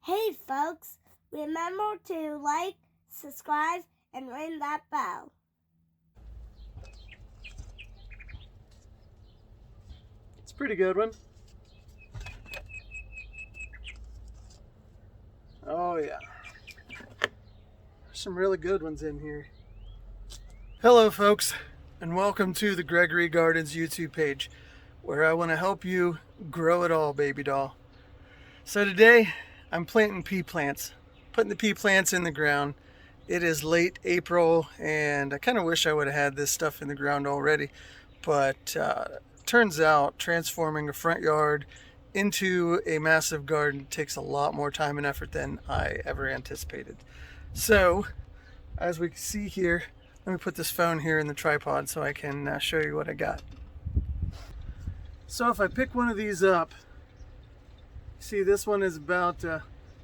Hey folks, remember to like, subscribe, and ring that bell. It's a pretty good one. Oh yeah. There's some really good ones in here. Hello folks, and welcome to the Gregory Gardens YouTube page, where I want to help you grow it all, baby doll. So today, I'm planting pea plants, putting the pea plants in the ground. It is late April, and I kind of wish I would have had this stuff in the ground already, but turns out transforming a front yard into a massive garden takes a lot more time and effort than I ever anticipated. So, as we can see here, let me put this phone here in the tripod so I can show you what I got. So if I pick one of these up, see, this one is about,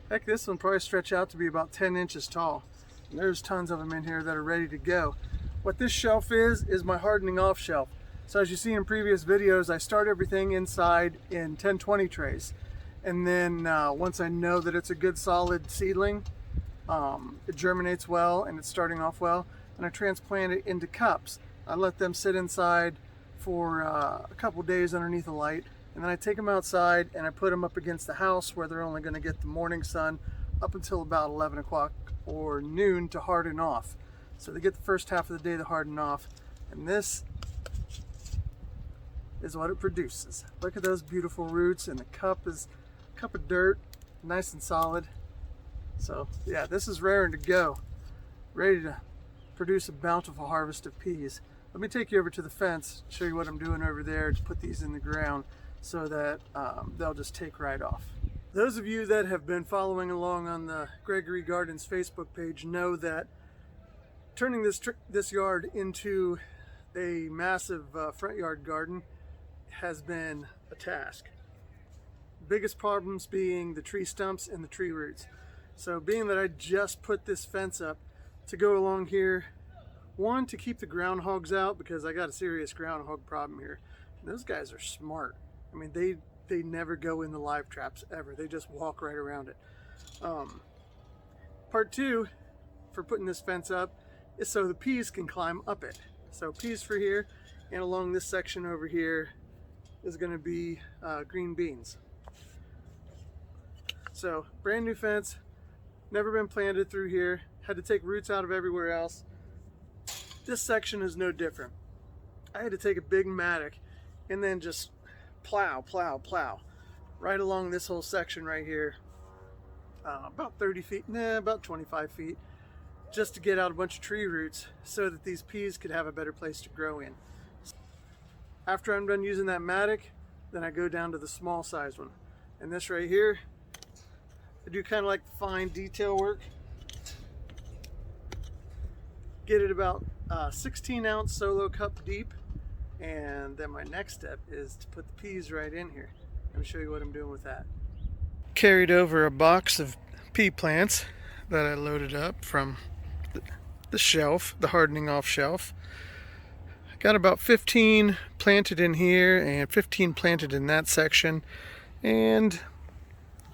heck, this one probably stretch out to be about 10 inches tall. And there's tons of them in here that are ready to go. What this shelf is my hardening off shelf. So as you see in previous videos, I start everything inside in 1020 trays. And then once I know that it's a good solid seedling, it germinates well and it's starting off well, and I transplant it into cups. I let them sit inside for a couple days underneath the light. And then I take them outside and I put them up against the house where they're only going to get the morning sun up until about 11 o'clock or noon to harden off. So they get the first half of the day to harden off. And this is what it produces. Look at those beautiful roots, and the cup is a cup of dirt, nice and solid. So yeah, this is raring to go, ready to produce a bountiful harvest of peas. Let me take you over to the fence, show you what I'm doing over there to put these in the ground, so that they'll just take right off. Those of you that have been following along on the Gregory Gardens Facebook page know that turning this yard into a massive front yard garden has been a task. Biggest problems being the tree stumps and the tree roots. So being that I just put this fence up to go along here, one, to keep the groundhogs out, because I got a serious groundhog problem here. And those guys are smart. I mean, they never go in the live traps ever. They just walk right around it. Part two for putting this fence up is so the peas can climb up it. So peas for here, and along this section over here is going to be green beans. So brand new fence, never been planted through here. Had to take roots out of everywhere else. This section is no different. I had to take a big mattock and then just plow right along this whole section right here, about 30 feet, about 25 feet, just to get out a bunch of tree roots so that these peas could have a better place to grow in. After I'm done using that mattock, then I go down to the small size one. And this right here, I do kind of like fine detail work. Get it about 16-ounce solo cup deep. And then my next step is to put the peas right in here. Let me show you what I'm doing with that. Carried over a box of pea plants that I loaded up from the shelf, the hardening off shelf. Got about 15 planted in here and 15 planted in that section. And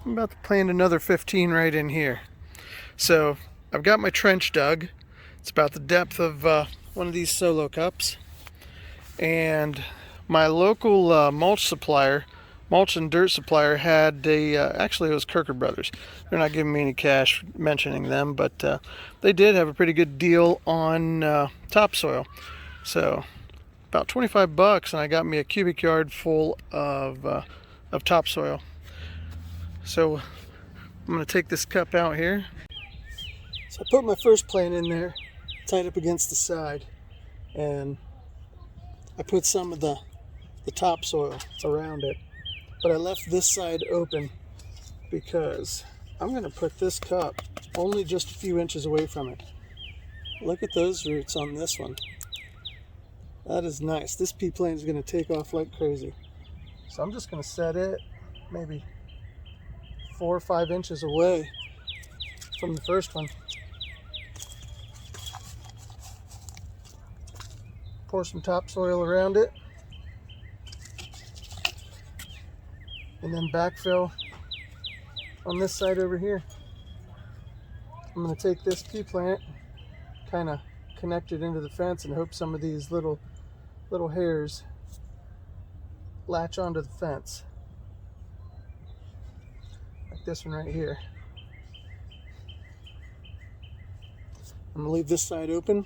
I'm about to plant another 15 right in here. So I've got my trench dug. It's about the depth of one of these solo cups. And my local mulch and dirt supplier had actually it was Kirker Brothers. They're not giving me any cash mentioning them, but they did have a pretty good deal on topsoil. So about 25 bucks, and I got me a cubic yard full of topsoil. So I'm going to take this cup out here. So I put my first plant in there, tied up against the side, and I put some of the topsoil around it, but I left this side open because I'm going to put this cup only just a few inches away from it. Look at those roots on this one. That is nice. This pea plant is going to take off like crazy. So I'm just going to set it maybe 4 or 5 inches away from the first one. Pour some topsoil around it, and then backfill on this side over here. I'm going to take this pea plant, kind of connect it into the fence, and hope some of these little hairs latch onto the fence. Like this one right here. I'm going to leave this side open.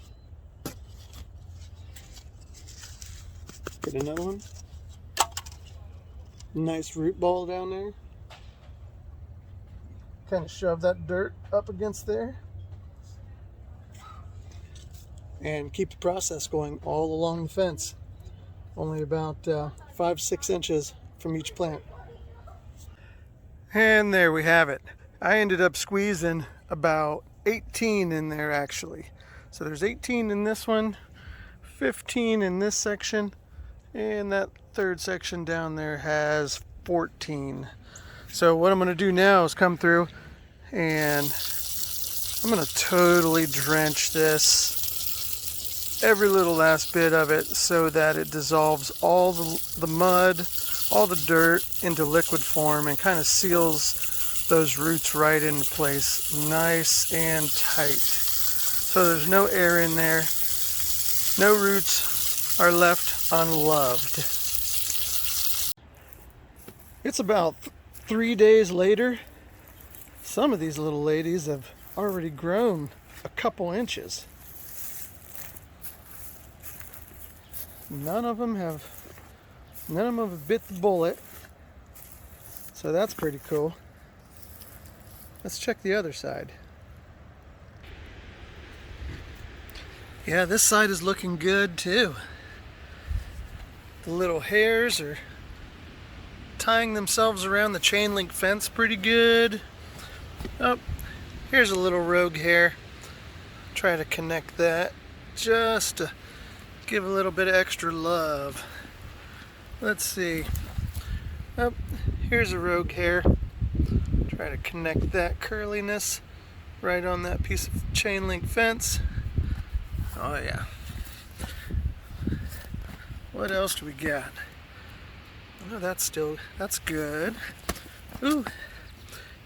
Get another one. Nice root ball down there. Kind of shove that dirt up against there. And keep the process going all along the fence. Only about 5-6 inches from each plant. And there we have it. I ended up squeezing about 18 in there actually. So there's 18 in this one, 15 in this section, and that third section down there has 14. So what I'm going to do now is come through and I'm going to totally drench this, every little last bit of it, so that it dissolves all the mud, all the dirt into liquid form and kind of seals those roots right into place, nice and tight. So there's no air in there, no roots are left unloved. It's about 3 days later. Some of these little ladies have already grown a couple inches. None of them have bit the bullet. So that's pretty cool. Let's check the other side. Yeah, this side is looking good too. The little hairs are tying themselves around the chain link fence pretty good. Oh, here's a little rogue hair. Try to connect that just to give a little bit of extra love. Let's see. Oh, here's a rogue hair. Try to connect that curliness right on that piece of chain link fence. Oh yeah. What else do we got? Oh, that's good. Ooh,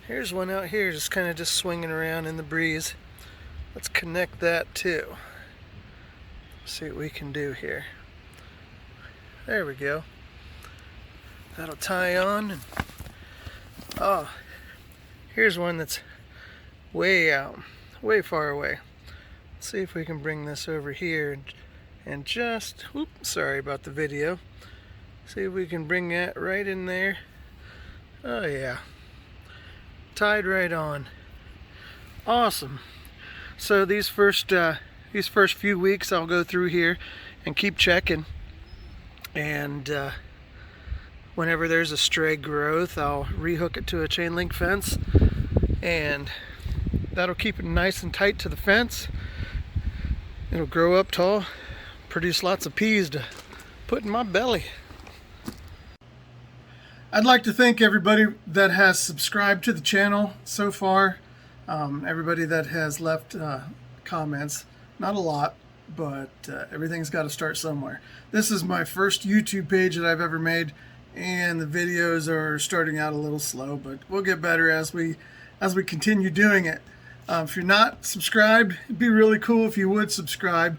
here's one out here just kind of just swinging around in the breeze. Let's connect that too. See what we can do here. There we go. That'll tie on. And, oh, here's one that's way out, way far away. Let's see if we can bring this over here and just, whoop, sorry about the video. See if we can bring that right in there. Oh yeah, tied right on. Awesome. So these first few weeks I'll go through here and keep checking, and whenever there's a stray growth I'll rehook it to a chain link fence, and that'll keep it nice and tight to the fence. It'll grow up tall, produce lots of peas to put in my belly. I'd like to thank everybody that has subscribed to the channel so far. Everybody that has left comments. Not a lot, but everything's got to start somewhere. This is my first YouTube page that I've ever made, and the videos are starting out a little slow, but we'll get better as we continue doing it. If you're not subscribed, it'd be really cool if you would subscribe.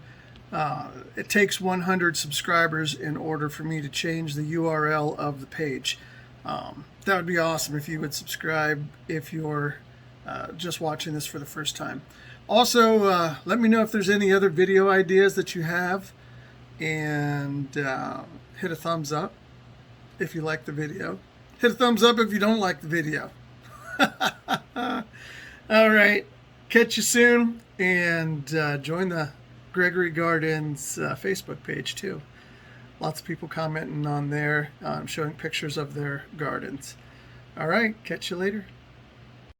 It takes 100 subscribers in order for me to change the URL of the page. That would be awesome if you would subscribe if you're just watching this for the first time. Also, let me know if there's any other video ideas that you have, and hit a thumbs up if you like the video. Hit a thumbs up if you don't like the video. All right, catch you soon, and join the Gregory Gardens Facebook page too. Lots of people commenting on there, showing pictures of their gardens. All right, catch you later.